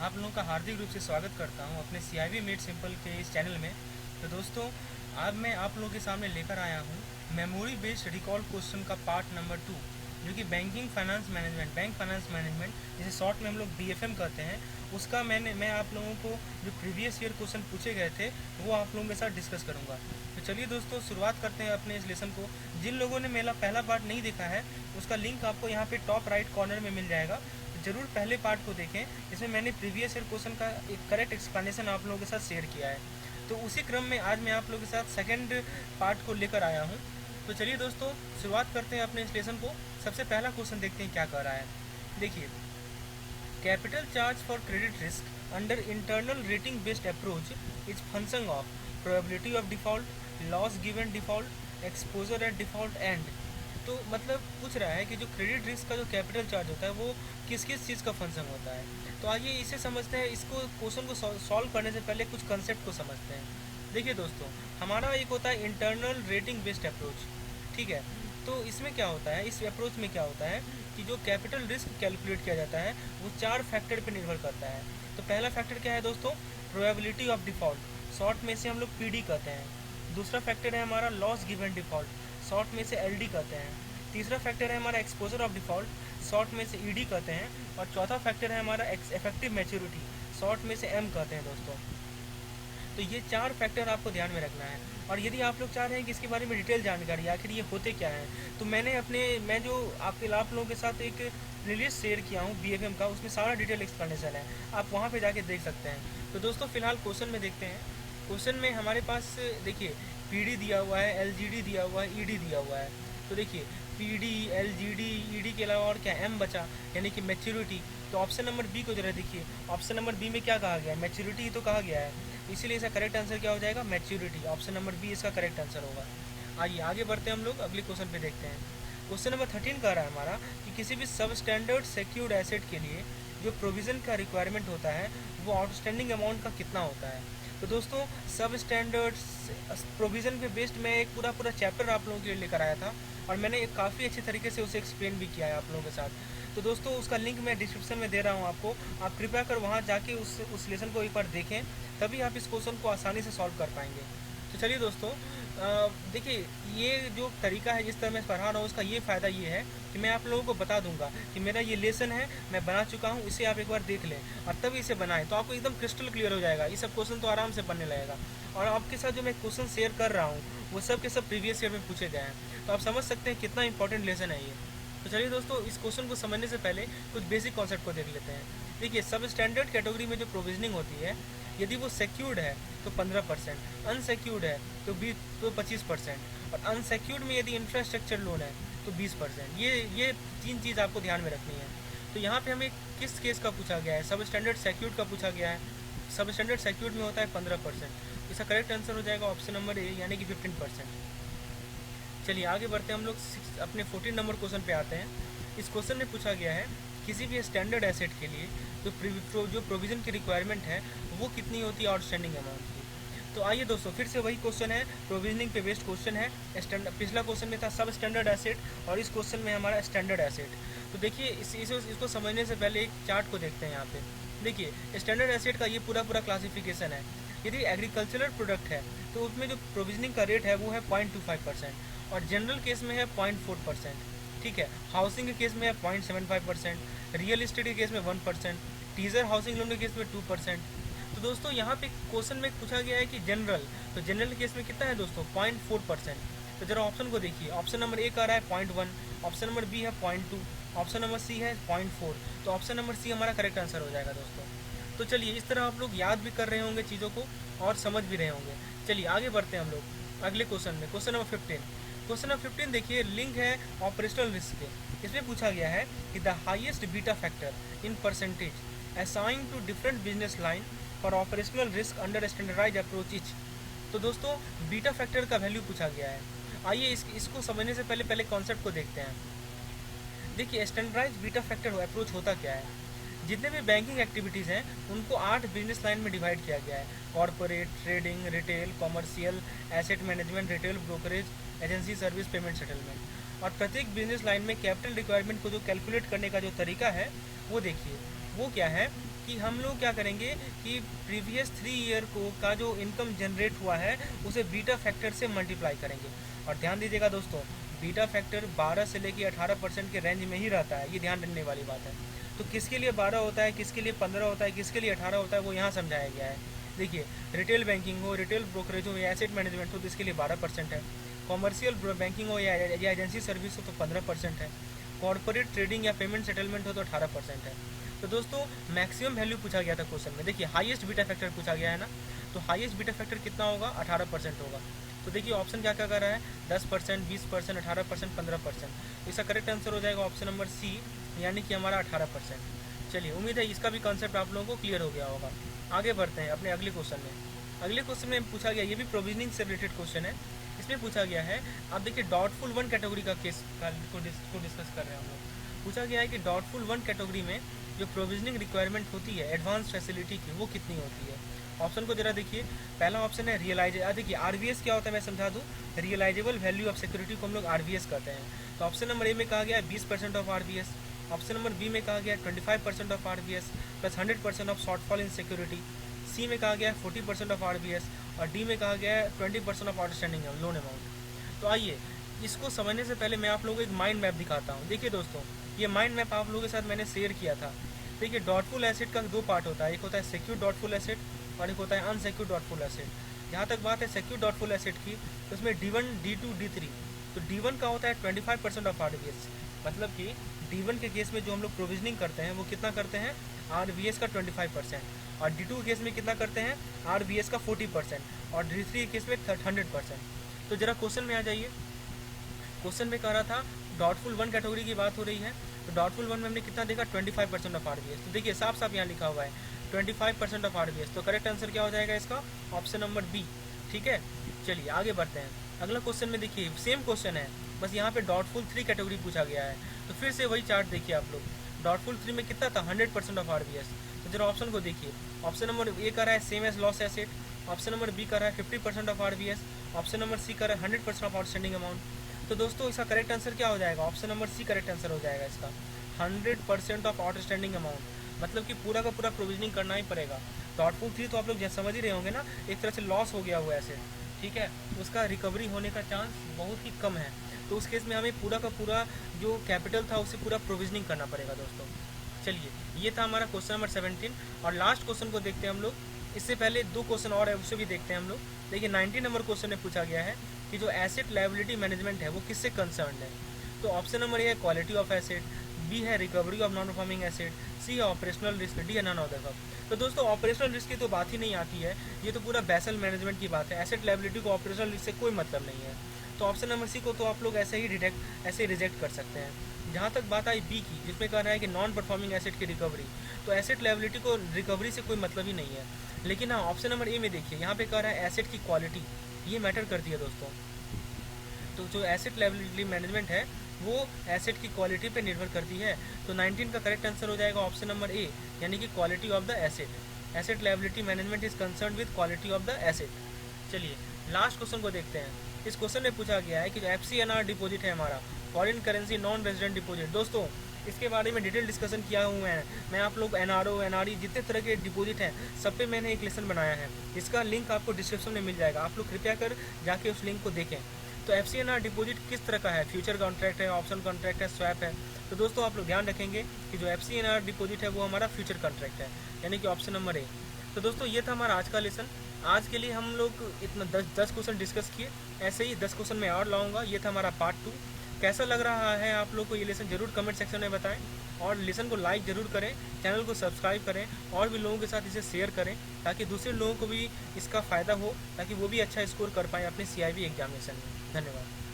आप लोगों का हार्दिक रूप से स्वागत करता हूं अपने सीआईबी मेड सिंपल के इस चैनल में। तो दोस्तों, आज मैं आप लोगों के सामने लेकर आया हूं मेमोरी बेस्ड रिकॉल क्वेश्चन का पार्ट नंबर 2, जो कि बैंक फाइनेंस मैनेजमेंट जिसे शॉर्ट में हम लोग बीएफएम कहते हैं, उसका मैं आप लोगों को जो प्रीवियस ईयर क्वेश्चन पूछे गए थे वो आप लोगों के साथ डिस्कस करूंगा। तो चलिए दोस्तों, शुरुआत करते हैं अपने इस लेसन को। जिन लोगों ने मेरा पहला पार्ट नहीं देखा है, उसका लिंक आपको यहाँ पे टॉप राइट कॉर्नर में मिल जाएगा। जरूर पहले पार्ट को देखें, इसमें मैंने प्रीवियस ईयर क्वेश्चन का एक करेक्ट एक्सप्लेनेशन आप लोगों के साथ शेयर किया है। तो उसी क्रम में आज मैं आप लोगों के साथ सेकंड पार्ट को लेकर आया हूँ। तो चलिए दोस्तों, शुरुआत करते हैं अपने इस लेसन को। सबसे पहला क्वेश्चन देखते हैं क्या कह रहा है। देखिए, capital charge for credit risk under internal rating based approach is function of probability of default, loss given default, exposure at default and. तो मतलब पूछ रहा है कि जो क्रेडिट रिस्क का जो कैपिटल चार्ज होता है वो किस किस चीज़ का फंक्शन होता है। तो आइए इसे समझते हैं। इसको क्वेश्चन को सॉल्व करने से पहले कुछ कंसेप्ट को समझते हैं। देखिए दोस्तों, हमारा एक होता है इंटरनल रेटिंग बेस्ड अप्रोच, ठीक है। तो इसमें क्या होता है, इस अप्रोच में क्या होता है कि जो कैपिटल रिस्क कैलकुलेट किया जाता है वो 4 फैक्टर पर निर्भर करता है। तो पहला फैक्टर क्या है दोस्तों? प्रोबेबिलिटी ऑफ डिफ़ॉल्ट, शॉर्ट में से हम लोग पीडी कहते हैं। दूसरा फैक्टर है हमारा लॉस गिवन डिफ़ॉल्ट, शॉर्ट में से एलडी कहते हैं। तीसरा फैक्टर है हमारा एक्सपोजर ऑफ डिफ़ॉल्ट, शॉर्ट में से ईडी कहते हैं। और चौथा फैक्टर है हमारा इफेक्टिव मैच्योरिटी, शॉर्ट में से एम कहते हैं दोस्तों। तो ये 4 फैक्टर आपको ध्यान में रखना है। और यदि आप लोग चाह रहे हैं कि इसके बारे में डिटेल जानकारी आखिर ये होते क्या हैं, तो मैं जो आप लोगों के साथ एक प्लेलिस्ट शेयर किया हूँ बीएफएम का, उसमें सारा डिटेल एक्सप्लेनेशन है, आप वहाँ पे जाके देख सकते हैं। तो दोस्तों फिलहाल क्वेश्चन में देखते हैं। क्वेश्चन में हमारे पास देखिए पीडी दिया हुआ है, एलजीडी दिया हुआ है, ईडी दिया हुआ है। तो देखिए पीडी, एलजीडी, ईडी के अलावा और क्या एम बचा, यानी कि मैच्योरिटी। तो ऑप्शन नंबर बी को जरा देखिए, ऑप्शन नंबर बी में क्या कहा गया है? मैच्योरिटी ही तो कहा गया है, इसीलिए इसका करेक्ट आंसर क्या हो जाएगा? मैच्योरिटी। ऑप्शन नंबर बी इसका करेक्ट आंसर होगा। आइए आगे बढ़ते हैं हम लोग, अगले क्वेश्चन पे देखते हैं। क्वेश्चन नंबर 13 कह रहा है हमारा कि किसी भी सब स्टैंडर्ड सिक्योर्ड एसेट के लिए जो प्रोविज़न का रिक्वायरमेंट होता है वो आउटस्टैंडिंग अमाउंट का कितना होता है। तो दोस्तों सब स्टैंडर्ड प्रोविज़न पे बेस्ड मैं एक पूरा चैप्टर आप लोगों के लिए लेकर आया था, और मैंने एक काफ़ी अच्छे तरीके से उसे एक्सप्लेन भी किया है आप लोगों के साथ। तो दोस्तों उसका लिंक मैं डिस्क्रिप्शन में दे रहा हूँ आपको, आप कृपया कर वहाँ जाके उस लेसन को एक बार देखें, तभी आप इस क्वेश्चन को आसानी से सॉल्व कर पाएंगे। तो चलिए दोस्तों, देखिए ये जो तरीका है जिस तरह मैं पढ़ा रहा हूँ, उसका ये फ़ायदा ये है कि मैं आप लोगों को बता दूंगा कि मेरा ये लेसन है, मैं बना चुका हूँ, इसे आप एक बार देख लें और तभी इसे बनाएं, तो आपको एकदम क्रिस्टल क्लियर हो जाएगा। ये सब क्वेश्चन तो आराम से बनने लगेगा। और आपके साथ जो मैं क्वेश्चन शेयर कर रहा हूँ वो सब के सब प्रीवियस ईयर में पूछे गए हैं, तो आप समझ सकते हैं कितना इंपॉर्टेंट लेसन है ये। तो चलिए दोस्तों, इस क्वेश्चन को समझने से पहले कुछ बेसिक कॉन्सेप्ट को देख लेते हैं। देखिए सब स्टैंडर्ड कैटेगरी में जो प्रोविजनिंग होती है, यदि वो सिक्योर्ड है तो 15%, अनसिक्योर्ड है तो 25%, और अनसिक्योर्ड में यदि इंफ्रास्ट्रक्चर लोन है तो 20%। ये 3 चीज़ आपको ध्यान में रखनी है। तो यहाँ पे हमें किस केस का पूछा गया है? सब स्टैंडर्ड सिक्योर्ड का पूछा गया है। सब स्टैंडर्ड सिक्योर्ड में होता है 15%। इसका करेक्ट आंसर हो जाएगा ऑप्शन नंबर ए, यानी कि 15%। चलिए आगे बढ़ते हैं हम लोग अपने 14 नंबर क्वेश्चन पे आते हैं। इस क्वेश्चन में पूछा गया है किसी भी स्टैंडर्ड एसेट के लिए जो प्रोविज़न की रिक्वायरमेंट है वो कितनी होती है आउटस्टैंडिंग अमाउंट की। तो आइए दोस्तों, फिर से वही क्वेश्चन है, प्रोविजनिंग पे बेस्ड क्वेश्चन है। पिछला क्वेश्चन में था सब स्टैंडर्ड एसेट, और इस क्वेश्चन में हमारा स्टैंडर्ड एसेट। तो देखिए इसको समझने से पहले एक चार्ट को देखते हैं। यहाँ पे देखिए स्टैंडर्ड एसेट का ये पूरा क्लासिफिकेशन है। यदि एग्रीकल्चरल प्रोडक्ट है तो उसमें जो प्रोविजनिंग का रेट है वो है 0.25%, और जनरल केस में है 0.4%, ठीक है। हाउसिंग के केस में है 0.75%, रियल इस्टेट के केस में 1%, टीजर हाउसिंग लोन के केस में 2%। तो दोस्तों यहाँ पे क्वेश्चन में पूछा गया है कि जनरल, तो जनरल केस में कितना है दोस्तों? 0.4%। तो जरा ऑप्शन को देखिए, ऑप्शन नंबर ए कह रहा है 0.1, ऑप्शन नंबर बी है 0.2, ऑप्शन नंबर सी है 0.4। तो ऑप्शन नंबर सी हमारा करेक्ट आंसर हो जाएगा दोस्तों। तो चलिए इस तरह आप लोग याद भी कर रहे होंगे चीज़ों को और समझ भी रहे होंगे। चलिए आगे बढ़ते हैं हम लोग अगले क्वेश्चन में। Question number 15। क्वेश्चन नंबर 15 देखिए, लिंक है ऑपरेशनल रिस्क के। इसमें पूछा गया है कि the highest beta factor in percentage assign to different business line for operational risk under standardise approach each. तो दोस्तों बीटा फैक्टर का वैल्यू पूछा गया है। आइए इसको समझने से पहले कॉन्सेप्ट को देखते हैं। देखिए स्टैंडर्डाइज बीटा फैक्टर अप्रोच होता क्या है? जितने भी बैंकिंग एक्टिविटीज़ हैं उनको 8 बिजनेस लाइन में डिवाइड किया गया है। Corporate, trading, retail, commercial, asset management, retail brokerage, agency service, payment settlement. और प्रत्येक बिजनेस लाइन में कैपिटल रिक्वायरमेंट को जो कैलकुलेट करने का जो तरीका है वो देखिए, वो क्या है कि हम लोग क्या करेंगे कि प्रीवियस 3 ईयर को का जो इनकम जनरेट हुआ है उसे बीटा फैक्टर से मल्टीप्लाई करेंगे। और ध्यान दीजिएगा दोस्तों, बीटा फैक्टर 12 से लेकर 18% के रेंज में ही रहता है, ये ध्यान रखने वाली बात है। तो किसके लिए 12 होता है, किसके लिए 15 होता है, किसके लिए 18 होता है, वो यहाँ समझाया गया है। देखिए, रिटेल बैंकिंग हो, रिटेल ब्रोकरेज हो या एसेट मैनेजमेंट हो तो इसके लिए 12% है। कॉमर्शियल बैंकिंग हो या एजेंसी सर्विस हो तो 15% है। कॉर्पोरेट ट्रेडिंग या पेमेंट सेटलमेंट हो तो 18% है। तो दोस्तों मैक्सिमम वैल्यू पूछा गया था क्वेश्चन में। देखिए हाईएस्ट बीटा फैक्टर पूछा गया है ना, तो हाईएस्ट बीटा फैक्टर कितना होगा, 18% होगा। तो देखिए ऑप्शन क्या क्या कर रहा है, 10%, 20%, 18%, 15%। इसका करेक्ट आंसर हो जाएगा ऑप्शन नंबर सी, यानी कि हमारा 18%। चलिए उम्मीद है इसका भी कॉन्सेप्ट आप लोगों को क्लियर हो गया होगा। आगे बढ़ते हैं अपने अगले क्वेश्चन में। अगले क्वेश्चन में पूछा गया, ये भी प्रोविजनिंग से रिलेटेड क्वेश्चन है। इसमें पूछा गया है, आप देखिए डॉटफुल 1 कैटेगरी का केस को डिस्कस कर रहे हैं हम लोग। पूछा गया है कि डॉटफुल 1 कैटेगरी में जो प्रोविजनिंग रिक्वायरमेंट होती है एडवांस फैसिलिटी की, वो कितनी होती है। ऑप्शन को जरा देखिए। पहला ऑप्शन है रियलाइज, देखिए आरवीएस क्या होता है मैं समझा दूँ। रियलाइजेबल वैल्यू ऑफ सिक्योरिटी को हम लोग आरवीएस कहते हैं। तो ऑप्शन नंबर ए में कहा गया है 20% of RVS. Option number B में कहा गया है 25% of RVS plus 100% of shortfall in security. C में कहा गया है 40% ऑफ आरवीएस और डी में कहा गया है 20% ऑफ आउटस्टैंडिंग लोन अमाउंट। तो आइए इसको समझने से पहले मैं आप लोगों को एक माइंड मैप दिखाता हूँ। देखिए दोस्तों, ये माइंड मैप आप लोगों के साथ मैंने शेयर किया था। देखिए डॉटफुल एसेट का 2 पार्ट होता है, एक होता है सिक्योर डॉटफुल एसेट और एक होता है अनसिक्योर डॉटफुल एसेट। जहाँ तक बात है सिक्योर डॉटफुल एसेट की, तो उसमें D1, D2, D3। तो D1 का होता है 25% ऑफ आरवीएस, मतलब कि D1 के केस में जो हम लोग प्रोविजनिंग करते हैं वो कितना करते हैं, आरवीएस का 25%। और D2 के केस में कितना करते हैं, आरवीएस का 40% और D3 के केस में 100%। तो जरा क्वेश्चन में आ जाइए। क्वेश्चन में कह रहा था डॉटफुल 1 कैटेगरी की बात हो रही है, तो डॉटफुल 1 में हमने कितना देखा, 25% ऑफ आरवीएस। तो देखिए साफ साफ यहाँ लिखा हुआ है 25% ऑफ आरवीएस। तो करेक्ट आंसर क्या हो जाएगा इसका, ऑप्शन नंबर बी। ठीक है, चलिए आगे बढ़ते हैं। अगला क्वेश्चन में देखिए सेम क्वेश्चन है, बस यहाँ पे डॉटफुल 3 कैटेगरी पूछा गया है। तो फिर से वही चार्ट देखिए आप लोग, डॉटफुल 3 में कितना था, 100% ऑफ आरवीएस। तो जरा ऑप्शन को देखिए। ऑप्शन नंबर ए कर रहा है same as loss asset. Option number B कर रहा है 50% of RVS. Option number C कर रहा है 100% ऑफ आउटस्टैंडिंग अमाउंट। तो दोस्तों इसका करेक्ट आंसर क्या हो जाएगा, option number C correct answer हो जाएगा इसका, 100% ऑफ आउटस्टैंडिंग अमाउंट। मतलब कि पूरा का पूरा प्रोविजनिंग करना ही पड़ेगा। डॉटफुल 3 तो आप लोग समझ ही रहे होंगे ना, एक तरह से लॉस हो गया हुआ एसेट, ठीक है, उसका रिकवरी होने का चांस बहुत ही कम है। तो उस केस में हमें पूरा का पूरा जो कैपिटल था उसे पूरा प्रोविजनिंग करना पड़ेगा दोस्तों। चलिए ये था हमारा क्वेश्चन नंबर 17 और लास्ट क्वेश्चन को देखते हैं हम लोग। इससे पहले 2 क्वेश्चन और है उसे भी देखते हैं हम लोग। देखिए 19 नंबर क्वेश्चन में पूछा गया है कि जो एसेट लायबिलिटी मैनेजमेंट है वो किससे कंसर्न है। तो ऑप्शन नंबर ए है क्वालिटी ऑफ एसेट, बी है recovery of non performing asset, C है ऑपरेशनल रिस्क, डी है नन ऑफ द अबव। तो दोस्तों ऑपरेशनल रिस्क की तो बात ही नहीं आती है, ये तो पूरा बेसल मैनेजमेंट की बात है। एसेट लायबिलिटी को ऑपरेशनल रिस्क से कोई मतलब नहीं है। तो ऑप्शन नंबर सी को तो आप लोग ऐसे ही रिजेक्ट कर सकते हैं। जहाँ तक बात आई बी की, जिसमें कह रहा है कि नॉन परफॉर्मिंग एसेट की रिकवरी, तो एसेट लायबिलिटी को रिकवरी से कोई मतलब ही नहीं है। लेकिन हाँ ऑप्शन नंबर ए में देखिए, यहाँ पे कह रहा है एसेट की क्वालिटी, ये मैटर करती है दोस्तों। तो जो एसेट लायबिलिटी मैनेजमेंट है वो एसेट की क्वालिटी पे निर्भर करती है। तो 19 का करेक्ट आंसर हो जाएगा ऑप्शन नंबर ए, यानी कि quality of the asset. Asset liability management is concern with quality of the asset. चलिए लास्ट क्वेश्चन को देखते हैं। इस क्वेश्चन में पूछा गया है कि जो FCNR डिपॉजिट है हमारा, foreign currency non resident deposit, दोस्तों इसके बारे में डिटेल डिस्कशन किया हुआ है मैं। आप लोग NRO NRE जितने तरह के डिपॉजिट हैं सब पे मैंने एक लेसन बनाया है, इसका लिंक आपको डिस्क्रिप्शन में मिल जाएगा। आप लोग कृपया कर जाके उस लिंक को देखें। तो FCNR डिपॉजिट किस तरह का है, फ्यूचर कॉन्ट्रैक्ट है, ऑप्शन कॉन्ट्रैक्ट है, स्वैप है। तो दोस्तों आप लोग ध्यान रखेंगे कि जो FCNR डिपॉजिट है वो हमारा फ्यूचर कॉन्ट्रैक्ट है, यानी कि ऑप्शन नंबर ए। तो दोस्तों ये था हमारा आज का लेसन। आज के लिए हम लोग इतना 10 क्वेश्चन डिस्कस किए, ऐसे ही 10 क्वेश्चन मैं और लाऊंगा। ये था हमारा पार्ट 2। कैसा लग रहा है आप लोग को ये लेसन जरूर कमेंट सेक्शन में बताएं और लेसन को लाइक ज़रूर करें, चैनल को सब्सक्राइब करें और भी लोगों के साथ इसे शेयर करें ताकि दूसरे लोगों को भी इसका फ़ायदा हो, ताकि वो भी अच्छा स्कोर कर पाएँ अपने CIV एग्जामिनेशन में। धन्यवाद।